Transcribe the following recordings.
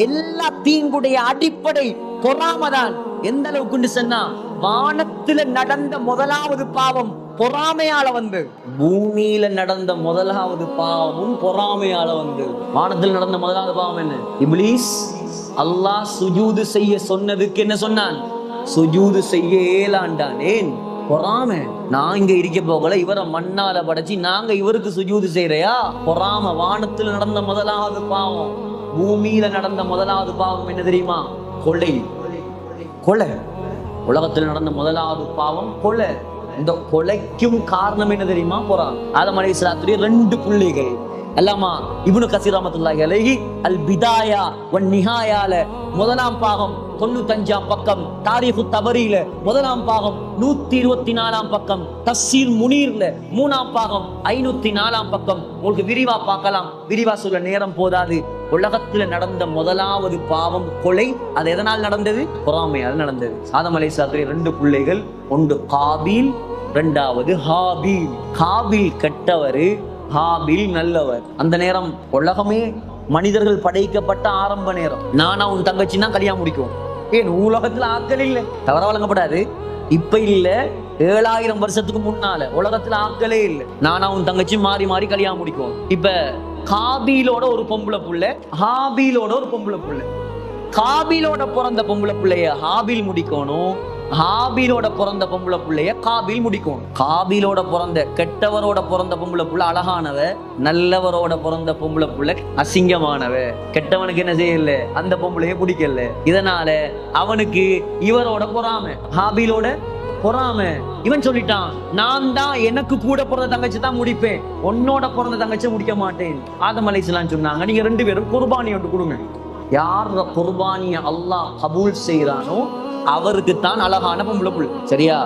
எல்லா தீங்குடைய அடிப்படை பொறாமைதான். எந்த அளவுக்கு சொன்னா, வானத்துல நடந்த முதலாவது பாவம் பொறாமையால வந்து, பூமியில நடந்த முதலாவது பாவமும் பொறாமையால வந்து. வானத்தில் நடந்த முதலாவது பாவம் என்ன? இப்லீஸ் அல்லாஹ் சுஜூது செய்ய சொன்னதுக்கு என்ன சொன்னான்? சுஜூது செய்ய ஏலாண்டான். ஏன்? பொறாமை. நான் இங்க இருக்க போகல, இவரை மண்ணால படைச்சு நாங்க இவருக்கு சுஜூது செய்யறையா? பொறாமை. வானத்தில் நடந்த முதலாவது பாவம், பூமியில நடந்த முதலாவது பாவம் என்ன தெரியுமா? கொலை. கொலை. உலகத்தில் நடந்த முதலாவது பாவம் கொலை. இந்த கொலைக்கும் காரணம் என்ன தெரியுமா? பொறாமை. ஆதம் அலைஹிஸ்ஸலாத்துடைய 2 பிள்ளைகள் அல்லாமா இப்னு கஸீர் ரஹ்மத்துல்லாஹி அலைஹி அல் பிதாயா வன் நிஹாயால முதலாம் பாகம் 95ஆம் பக்கம், தாரீஹு தபரியில முதலாம் பாகம் 124ஆம் பக்கம், தஃசீர் முனீர்ல 3ஆம் பாகம் 504ஆம் பக்கம் உங்களுக்கு விரிவா பார்க்கலாம். விரிவா சொல்ல நேரம் போதாது. உலகத்துல நடந்த முதலாவது பாவம் கொலை. அது எதனால் நடந்தது? பொறாமையால் நடந்தது. ஆதம் அலைஹிஸ்ஸலாத்துடைய 2 பிள்ளைகள், ஒன்று காபீல், 2வது ஹாபீல். காபீல் கெட்டவரு, ஹாபீல் நல்லவர். அந்த நேரம் உலகமே மனிதர்கள் படைக்கப்பட்ட ஆரம்ப நேரம். நானா உன் தங்கச்சின்னா கல்யாணம் முடிக்கும். ஏன்? உலகத்துல ஆட்கள் இல்லை, தவற வழங்கப்படாது. இப்ப இல்ல, 7000 வருஷத்துக்கு முன்னால உலகத்துல ஆட்களே இல்லை. நானா உன் தங்கச்சி மாறி மாறி கல்யாணம் முடிக்கும். இப்ப காபீலோட ஒரு பொம்பளை புள்ள, ஹாபீலோட ஒரு பொம்பளை புள்ள. காபீலோட பிறந்த பொம்பளை பிள்ளைய ஹாபீல் முடிக்கணும், ஹாபீலோட பிறந்த பொம்பளை பிள்ளைய காபீல் முடிக்கும். காபீலோட பிறந்த கெட்டவரோட பிறந்த பொம்பளை புள்ள அழகானவ, நல்லவரோட பிறந்த பொம்பளை புள்ள அசிங்கமானவ. கெட்டவனுக்கு என்ன செய்யல? அந்த பொம்பளைய பிடிக்கல. இதனால அவனுக்கு இவரோட பொறாமை, ஹாபீலோட பொறாமை. இவன் சொல்லிட்டான், நான் தான் எனக்கு கூட பிறந்த தங்கச்சி தான் முடிப்பேன், உன்னோட பிறந்த தங்கச்சி முடிக்க மாட்டேன். ஆதம் அலைஹிஸ்ஸலாம் சொன்னாங்க, நீங்க 2 பேரும் குர்பானி ஒன்று கொடுங்க. யார் குர்பானிய அல்லாஹ் கபூல் செய்யறானோ அவருக்கு தான் அழகான பொம்பளை புள்ள. சரியா?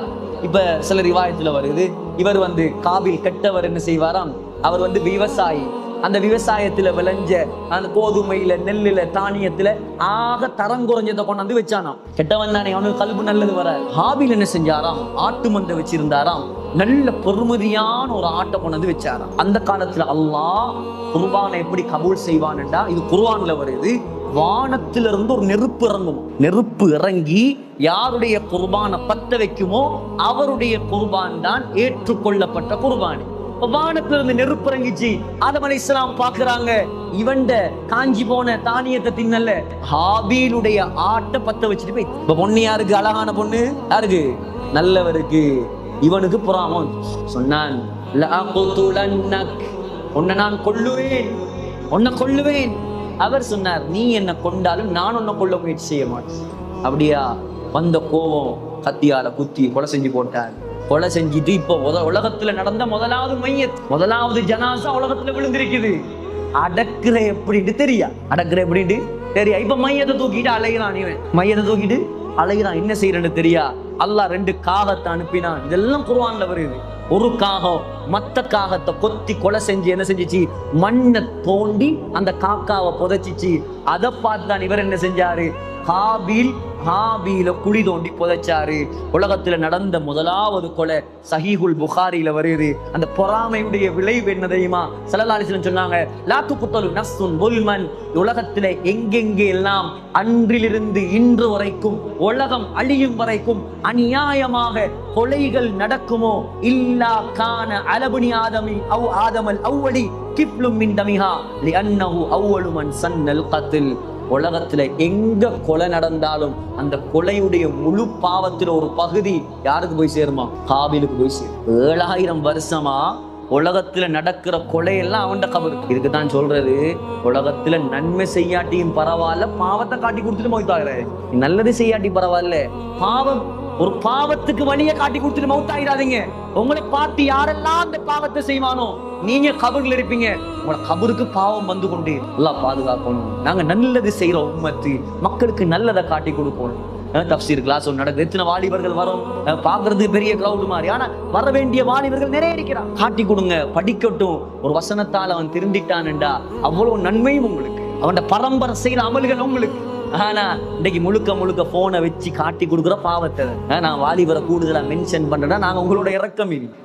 இப்ப சில ரிவாயத்துல வருது, இவர் காபீல் கெட்டவர் என்ன செய்வாராம்? அவர் விவசாயி. அந்த விவசாயத்துல விளைஞ்ச அந்த கோதுமையில, நெல்லுல, தானியத்துல ஆக தரம் குறைஞ்சதை கொண்டாந்து வச்சானாம். கெட்டவன் தானே, அவனுக்கு கல்பு நல்லது வர. ஹாபீல் என்ன செஞ்சாராம்? ஆட்டு மந்தை வச்சிருந்தாராம். நல்ல பெருமதியான ஒரு ஆட்டை கொண்டாந்து வச்சாராம். அந்த காலத்துல அல்லாஹ் குர்பானை எப்படி கபூல் செய்வான்டா, இது குர்ஆன்ல வருது. வானத்திலிருந்து ஒரு நெருப்பு இறங்கும். நெருப்பு இறங்கி யாருடைய குர்பானை பத்த வைக்குமோ அவருடைய குர்பான் தான் ஏற்றுக்கொள்ளப்பட்ட குர்பானி. வானத்திலிருந்து நெருப்பு இறங்கிச்சு. ஆதம் அலைஹிஸ்ஸலாம் பாக்குறாங்க, இவண்ட காஞ்சி போன தானியத்தை தின்னல, ஹாபீலுடைய ஆட்டை பத்த வச்சுட்டு போய். இப்ப பொண்ணு யாருக்கு? அழகான பொண்ணு யாருக்கு? நல்லவருக்கு. இவனுக்கு புறாமன் சொன்னான், உன்னை நான் கொல்லுவேன், உன்னை கொல்லுவேன். அவர் சொன்னார், நீ என்ன கொண்டாலும் நான் உன்னை கொல்ல முயற்சி செய்ய மாட்டேன். அப்படியா? வந்த கோபம் கத்தியால குத்தி கொலை செஞ்சு போட்டார். கொலை செஞ்சுட்டு இப்போ உலகத்துல நடந்த முதலாவது மையத், முதலாவது ஜனாசா உலகத்துல விழுந்திருக்குது. அடக்குற எப்படின்னு தெரியா? அடக்குற எப்படின்னு தெரியா? இப்ப மையத்தை தூக்கிட்டு அலைகிறான். இவன் மையத்தை தூக்கிட்டு அலைகிறான். என்ன செய்யறன்னு தெரியா? அல்லாஹ் 2 காகத்தை அனுப்பினான். இதெல்லாம் குர்ஆன்ல வருது. ஒரு காகம் மத்த காகத்தை கொத்தி கொலை செஞ்சு என்ன செஞ்சிச்சு? மண்ணை தோண்டி அந்த காக்காவை புதைச்சிச்சு. அதை பார்த்தான் இவர் என்ன செஞ்சாரு? காபீல் ஹாபீல குழி தோண்டி புதைச்சாரு. உலகத்துல நடந்த முதலாவது கொலை சஹீஹுல் புகாரில வருது. அந்த பொறாமையுடைய விளைவு என்ன தெரியுமா? ஸல்லல்லாஹு அலைஹி வஸல்லம் சொன்னாங்க, லா துக்தலு நஃப்ஸுன் ظுல்மன். உலகத்துல எங்கெங்கே எல்லாம் அன்றிலிருந்து இன்று வரைக்கும், உலகம் அழியும் வரைக்கும் அநியாயமாக கொலைகள் நடக்குமோ, இல்லா கான அலபுனி ஆதமி அவ் ஆதமல் அவ்வளி கிப்லும் மின் தமிஹா லிஅன்னஹு அவ்வளு மன் சன்னல் கத்ல். உலகத்துல எங்க கொலை நடந்தாலும் அந்த கொலையுடைய முழு பாவத்துல ஒரு பகுதி யாருக்கு போய் சேருமா? காபீலுக்கு போய் சேரும். 7000 வருஷமா உலகத்துல நடக்கிற கொலையெல்லாம் அவன்ட கபர். இதுக்குதான் சொல்றது, உலகத்துல நன்மை செய்யாட்டியும் பரவாயில்ல, பாவத்தை காட்டி கொடுத்துட்டு மௌத்தாகிற. நல்லது செய்யாட்டி பரவாயில்ல, பாவம் ஒரு பாவத்துக்கு வழியை காட்டி கொடுத்துட்டு மௌத்தாயிராதீங்க. உங்களை பார்த்து யாரெல்லாம் அந்த பாவத்தை செய்வானோ நீங்க கபர்ல இருப்பீங்க. உங்களோட கபருக்கு பாவம் வந்து கொண்டே. அல்லாஹ் பாதுகாக்கணும். நாங்க நல்லது செய்யற உம்மத்து, மக்களுக்கு நல்லதை காட்டி கொடுக்கணும். தஃப்சீர் கிளாஸ் ஒன்று நடக்குது. எத்தனை வாலிபர்கள் வரும் பாக்குறதுக்கு பெரிய கிரௌடு மாதிரி, ஆனா வர வேண்டிய வாலிபர்கள் நிறைய இருக்கிறான். காட்டி கொடுங்க, படிக்கட்டும். ஒரு வசனத்தால் அவன் திருந்திட்டான்டா அவ்வளவு நன்மையும் உங்களுக்கு, அவன் பரம்பரை செய்யற அமல்கள் உங்களுக்கு. ஆனா இன்னைக்கு முழுக்க முழுக்க போனை வச்சு காட்டி கொடுக்குற பாவத்தை நான் வாலிபரை கூடுதலா மென்ஷன் பண்றேன்னா நாங்க உங்களோட இறக்கம் இல்லை.